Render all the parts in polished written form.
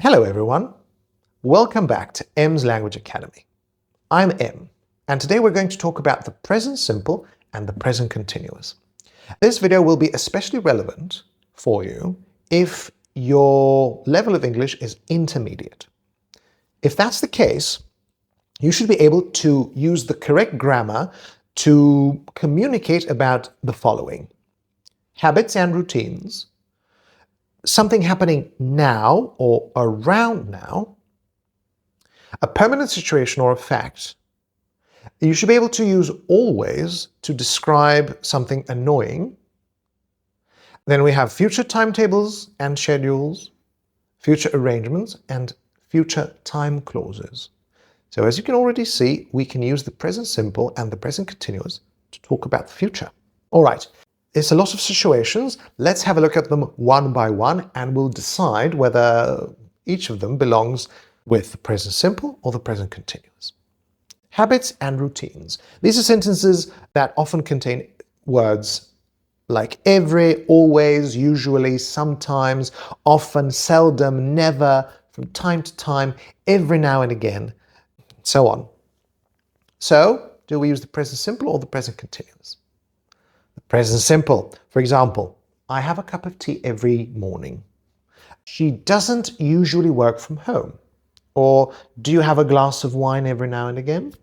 Hello everyone, welcome back to M's Language Academy. I'm M, and today we're going to talk about the present simple and the present continuous. This video will be especially relevant for you if your level of English is intermediate. If that's the case, you should be able to use the correct grammar to communicate about the following: habits and routines, something happening now or around now, a permanent situation or a fact. You should be able to use always to describe something annoying. Then we have future timetables and schedules, future arrangements, and future time clauses. So as you can already see, we can use the present simple and the present continuous to talk about the future. All right. It's a lot of situations. Let's have a look at them one by one and we'll decide whether each of them belongs with the present simple or the present continuous. Habits and routines. These are sentences that often contain words like every, always, usually, sometimes, often, seldom, never, from time to time, every now and again, so on. So, do we use the present simple or the present continuous? Present simple. For example, I have a cup of tea every morning. She doesn't usually work from home. Or, do you have a glass of wine every now and again?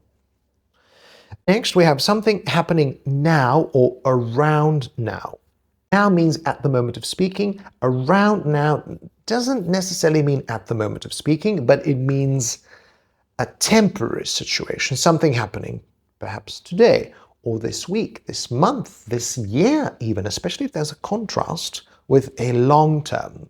Next, we have something happening now or around now. Now means at the moment of speaking. Around now doesn't necessarily mean at the moment of speaking, but it means a temporary situation, something happening perhaps today, or this week, this month, this year even, especially if there's a contrast with a long-term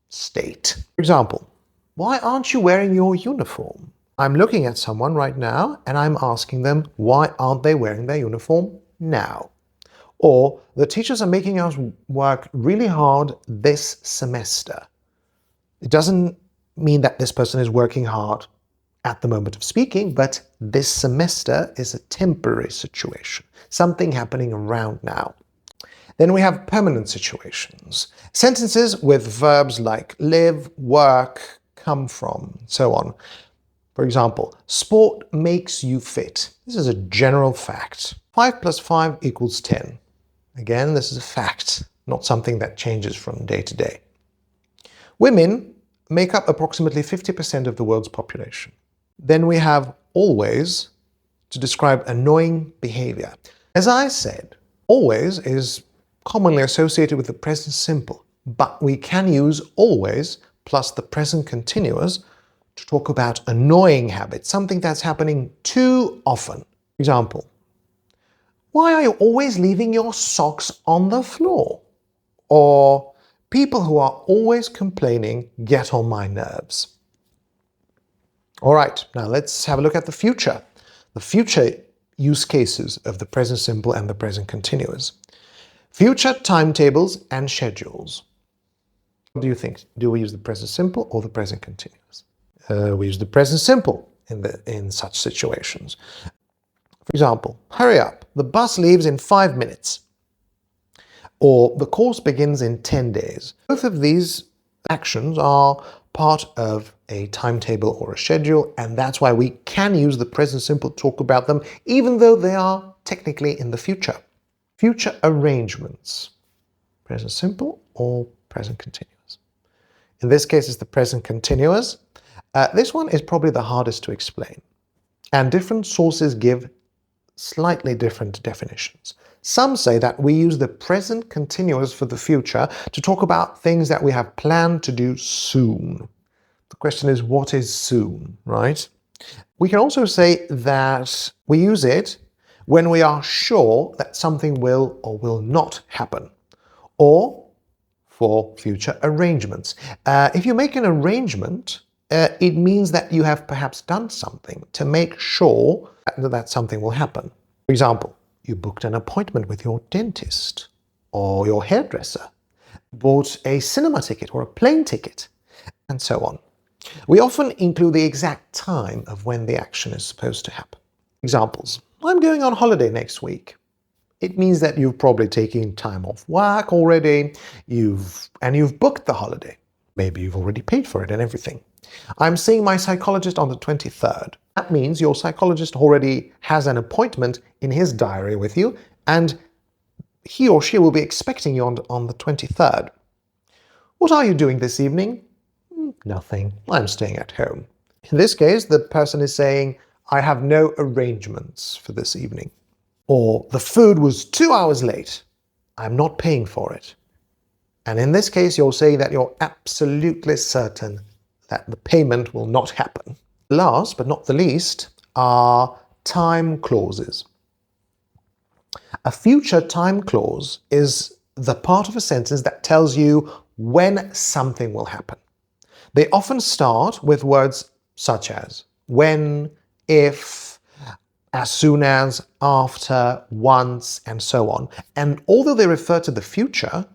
state. For example, why aren't you wearing your uniform? I'm looking at someone right now and I'm asking them, why aren't they wearing their uniform now? Or, the teachers are making us work really hard this semester. It doesn't mean that this person is working hard at the moment of speaking, but this semester is a temporary situation, something happening around now. Then we have permanent situations, sentences with verbs like live, work, come from, so on. For example, sport makes you fit. This is a general fact. 5 plus 5 equals 10. Again, this is a fact, not something that changes from day to day. Women make up approximately 50% of the world's population. Then we have always to describe annoying behavior. As I said, always is commonly associated with the present simple, but we can use always plus the present continuous to talk about annoying habits, something that's happening too often. For example, why are you always leaving your socks on the floor? Or, people who are always complaining get on my nerves. All right, now let's have a look at the future use cases of the present simple and the present continuous. Future timetables and schedules. What do you think? Do we use the present simple or the present continuous? We use the present simple in such situations. For example, hurry up, the bus leaves in 5 minutes. Or, the course begins in 10 days. Both of these actions are part of a timetable or a schedule, and that's why we can use the present simple to talk about them, even though they are technically in the future. Future arrangements. Present simple or present continuous. In this case, it's the present continuous. This one is probably the hardest to explain, and different sources give slightly different definitions. Some say that we use the present continuous for the future to talk about things that we have planned to do soon. The question is, what is soon, right? We can also say that we use it when we are sure that something will or will not happen, or for future arrangements. If you make an arrangement, it means that you have perhaps done something to make sure that something will happen. For example, you booked an appointment with your dentist or your hairdresser, bought a cinema ticket or a plane ticket, and so on. We often include the exact time of when the action is supposed to happen. Examples: I'm going on holiday next week. It means that you've probably taken time off work already, you've booked the holiday. Maybe you've already paid for it and everything. I'm seeing my psychologist on the 23rd. That means your psychologist already has an appointment in his diary with you, and he or she will be expecting you on the 23rd. What are you doing this evening? Nothing. I'm staying at home. In this case, the person is saying, I have no arrangements for this evening. Or the food was 2 hours late. I'm not paying for it. And in this case, you're saying that you're absolutely certain that the payment will not happen. Last but not the least are time clauses. A future time clause is the part of a sentence that tells you when something will happen. They often start with words such as when, if, as soon as, after, once, and so on. And although they refer to the future,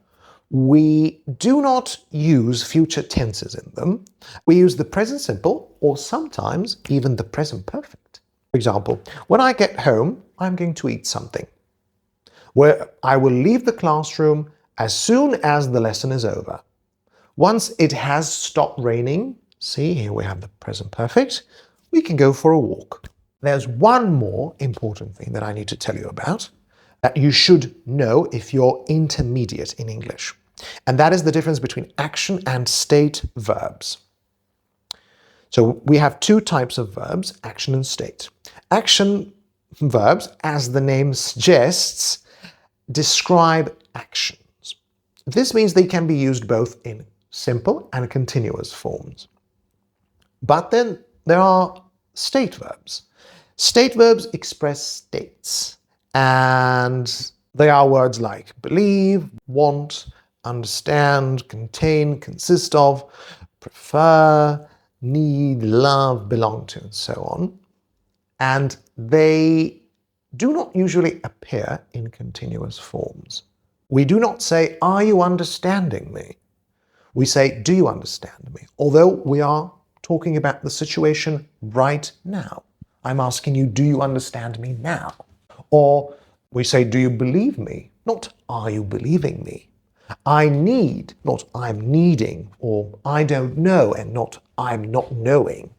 we do not use future tenses in them. We use the present simple or sometimes even the present perfect. For example, when I get home, I'm going to eat something. Where I will leave the classroom as soon as the lesson is over. Once it has stopped raining, see, here we have the present perfect, we can go for a walk. There's one more important thing that I need to tell you about that you should know if you're intermediate in English. And that is the difference between action and state verbs. So we have two types of verbs, action and state. Action verbs, as the name suggests, describe actions. This means they can be used both in simple and continuous forms. But then there are state verbs. State verbs express states, and they are words like believe, want, understand, contain, consist of, prefer, need, love, belong to, and so on. And they do not usually appear in continuous forms. We do not say, are you understanding me? We say, do you understand me? Although we are talking about the situation right now. I'm asking you, do you understand me now? Or we say, do you believe me? Not, are you believing me? I need, not I'm needing, or I don't know, and not I'm not knowing.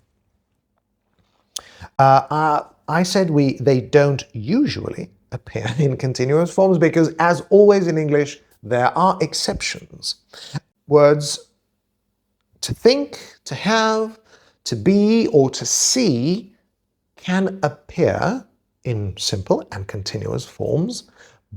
I said they don't usually appear in continuous forms because, as always in English, there are exceptions. Words to think, to have, to be, or to see can appear in simple and continuous forms,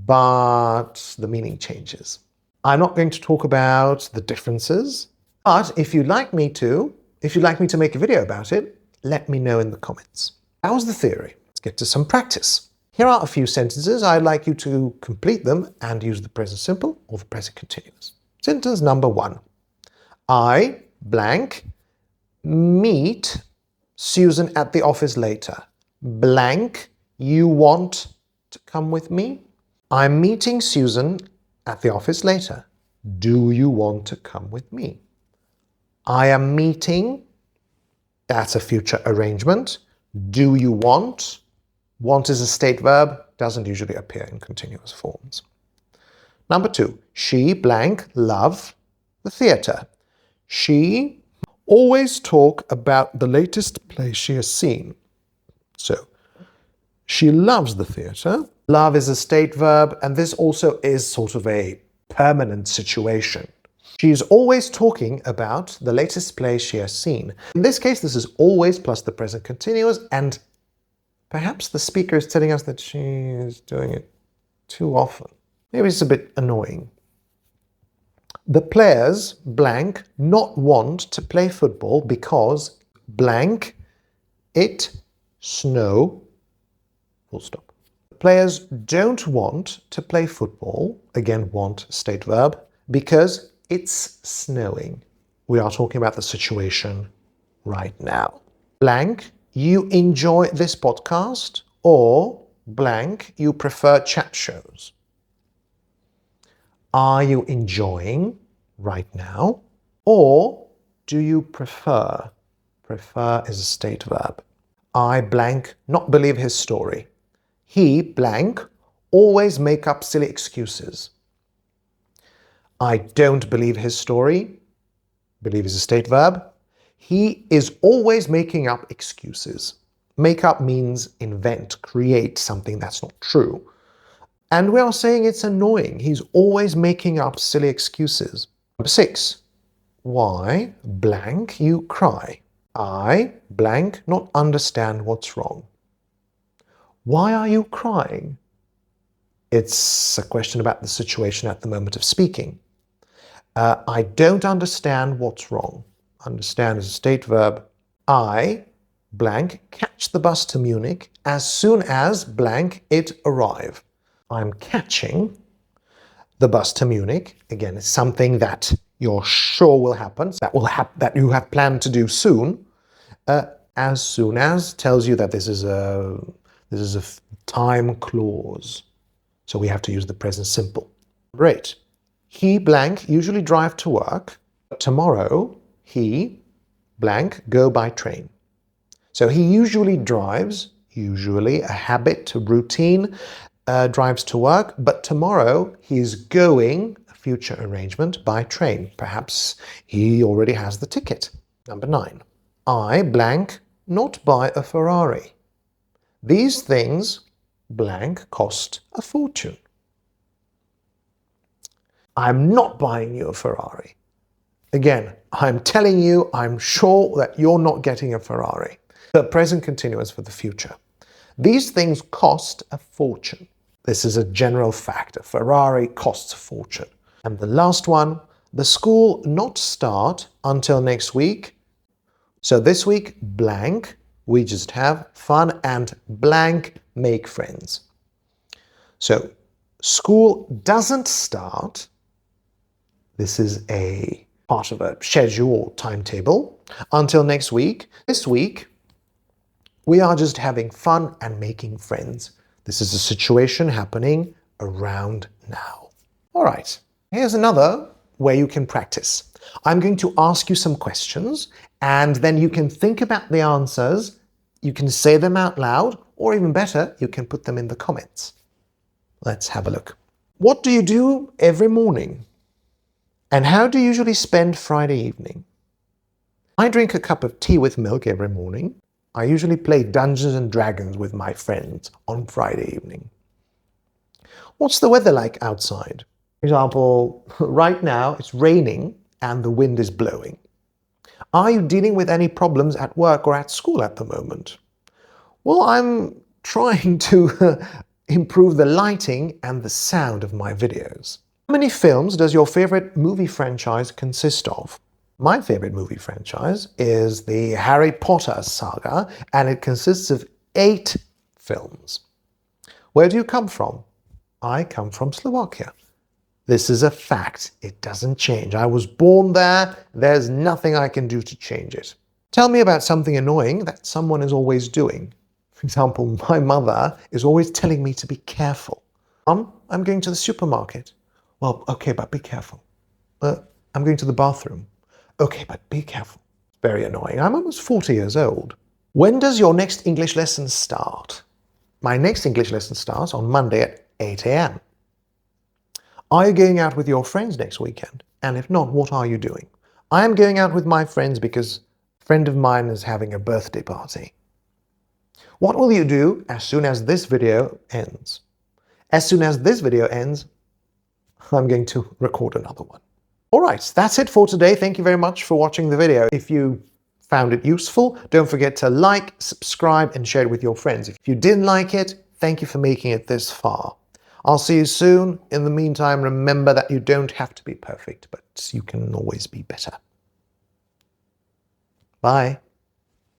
but the meaning changes. I'm not going to talk about the differences, but if you'd like me to make a video about it, let me know in the comments. That was the theory. Let's get to some practice. Here are a few sentences. I'd like you to complete them and use the present simple or the present continuous. Sentence number 1. I, blank, meet Susan at the office later. Blank, you want to come with me? I'm meeting Susan at the office later. Do you want to come with me? I am meeting, that's a future arrangement. Do you want? Want is a state verb, doesn't usually appear in continuous forms. Number 2, she, blank, love the theatre. She always talk about the latest play she has seen. So, she loves the theatre. Love is a state verb, and this also is sort of a permanent situation. She's always talking about the latest play she has seen. In this case, this is always plus the present continuous, and perhaps the speaker is telling us that she is doing it too often. Maybe it's a bit annoying. The players, blank, not want to play football because, blank, it snow, full stop. The players don't want to play football, again, want, state verb, because it's snowing. We are talking about the situation right now. Blank, you enjoy this podcast, or blank, you prefer chat shows. Are you enjoying right now? Or do you prefer? Prefer is a state verb. I, blank, not believe his story. He, blank, always make up silly excuses. I don't believe his story. Believe is a state verb. He is always making up excuses. Make up means invent, create something that's not true. And we are saying it's annoying. He's always making up silly excuses. Number 6. Why blank you cry? I blank not understand what's wrong. Why are you crying? It's a question about the situation at the moment of speaking. I don't understand what's wrong. Understand is a state verb. I blank catch the bus to Munich as soon as blank it arrive. I'm catching the bus to Munich. Again, it's something that you're sure will happen, that you have planned to do soon. As soon as tells you that this is a time clause. So we have to use the present simple. Great. He blank usually drive to work. Tomorrow he blank go by train. So he usually drives, usually a habit, a routine, drives to work, but tomorrow he's going, a future arrangement, by train. Perhaps he already has the ticket. Number 9. I blank not buy a Ferrari. These things blank cost a fortune. I'm not buying you a Ferrari. Again, I'm telling you, I'm sure that you're not getting a Ferrari. The present continuous for the future. These things cost a fortune. This is a general fact. A Ferrari costs a fortune. And the last one, the school not start until next week. So this week, blank, we just have fun and blank make friends. So school doesn't start. This is a part of a schedule or timetable until next week. This week, we are just having fun and making friends. This is a situation happening around now. All right, here's another way you can practice. I'm going to ask you some questions, and then you can think about the answers. You can say them out loud, or even better, you can put them in the comments. Let's have a look. What do you do every morning? And how do you usually spend Friday evening? I drink a cup of tea with milk every morning. I usually play Dungeons and Dragons with my friends on Friday evening. What's the weather like outside? For example, right now it's raining and the wind is blowing. Are you dealing with any problems at work or at school at the moment? Well, I'm trying to improve the lighting and the sound of my videos. How many films does your favorite movie franchise consist of? My favorite movie franchise is the Harry Potter saga, and it consists of 8 films. Where do you come from? I come from Slovakia. This is a fact. It doesn't change. I was born there. There's nothing I can do to change it. Tell me about something annoying that someone is always doing. For example, my mother is always telling me to be careful. I'm going to the supermarket. Well, okay, but be careful. I'm going to the bathroom. Okay, but be careful. Very annoying. I'm almost 40 years old. When does your next English lesson start? My next English lesson starts on Monday at 8 a.m. Are you going out with your friends next weekend? And if not, what are you doing? I am going out with my friends because a friend of mine is having a birthday party. What will you do as soon as this video ends? As soon as this video ends, I'm going to record another one. All right, that's it for today. Thank you very much for watching the video. If you found it useful, don't forget to like, subscribe, and share it with your friends. If you didn't like it, thank you for making it this far. I'll see you soon. In the meantime, remember that you don't have to be perfect, but you can always be better. Bye.